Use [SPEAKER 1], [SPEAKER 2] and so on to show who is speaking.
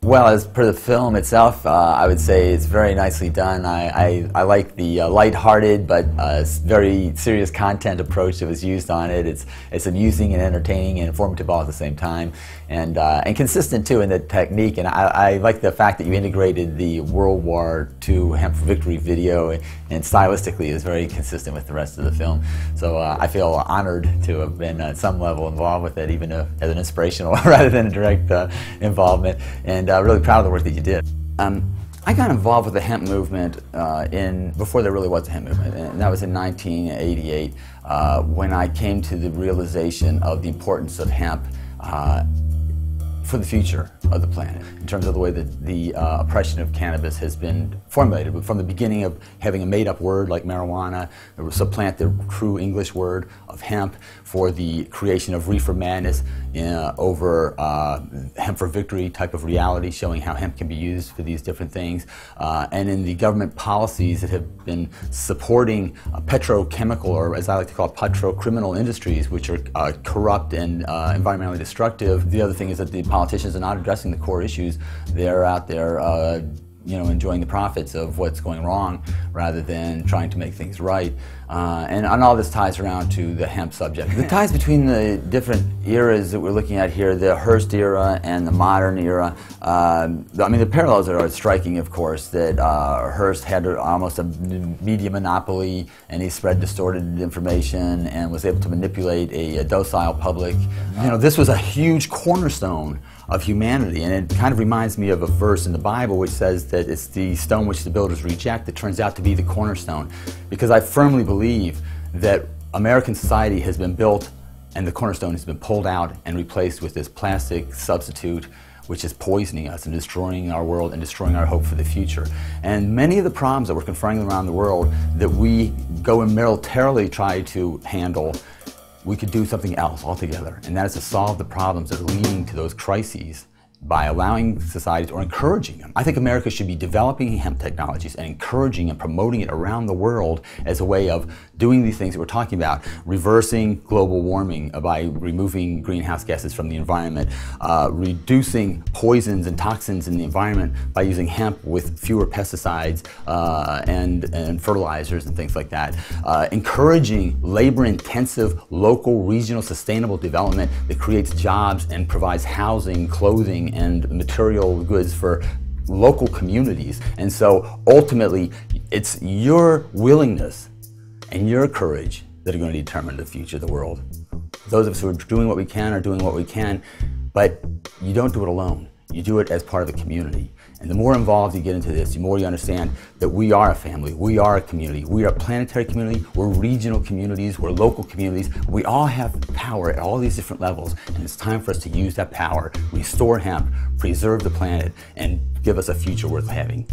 [SPEAKER 1] Well, as per the film itself, I would say it's very nicely done. I like the lighthearted but very serious content approach that was used on it. It's amusing and entertaining and informative all at the same time, and consistent too in the technique. And I like the fact that you integrated the World War II Hemp for Victory video, and stylistically is very consistent with the rest of the film. So I feel honored to have been at some level involved with it, even as an inspirational rather than a direct involvement. And really proud of the work that you did. I got involved with the hemp movement before there really was a hemp movement, and that was in 1988 when I came to the realization of the importance of hemp for the future of the planet, in terms of the way that the oppression of cannabis has been formulated. From the beginning of having a made-up word like marijuana, there was supplant the true English word of hemp for the creation of reefer madness over hemp for victory type of reality, showing how hemp can be used for these different things, and in the government policies that have been supporting petrochemical, or as I like to call it, petrocriminal industries, which are corrupt and environmentally destructive. The other thing is that the politicians are not addressing the core issues. They're out there enjoying the profits of what's going wrong rather than trying to make things right. And all this ties around to the hemp subject. The ties between the different eras that we're looking at here, the Hearst era and the modern era, I mean, the parallels are striking, of course, that Hearst had almost a media monopoly, and he spread distorted information and was able to manipulate a docile public. You know, this was a huge cornerstone of humanity, and it kind of reminds me of a verse in the Bible which says that it's the stone which the builders reject that turns out to be the cornerstone. Because I firmly believe that American society has been built and the cornerstone has been pulled out and replaced with this plastic substitute which is poisoning us and destroying our world and destroying our hope for the future. And many of the problems that we're confronting around the world that we go and militarily try to handle, we could do something else altogether, and that is to solve the problems that are leading to those crises by allowing societies or encouraging them. I think America should be developing hemp technologies and encouraging and promoting it around the world as a way of doing these things that we're talking about, reversing global warming by removing greenhouse gases from the environment, reducing poisons and toxins in the environment by using hemp with fewer pesticides and fertilizers and things like that, encouraging labor-intensive, local, regional, sustainable development that creates jobs and provides housing, clothing, and material goods for local communities. And so ultimately, it's your willingness and your courage that are going to determine the future of the world. Those of us who are doing what we can are doing what we can, but you don't do it alone. You do it as part of a community. And the more involved you get into this, the more you understand that we are a family, we are a community, we are a planetary community, we're regional communities, we're local communities. We all have power at all these different levels, and it's time for us to use that power, restore hemp, preserve the planet, and give us a future worth having.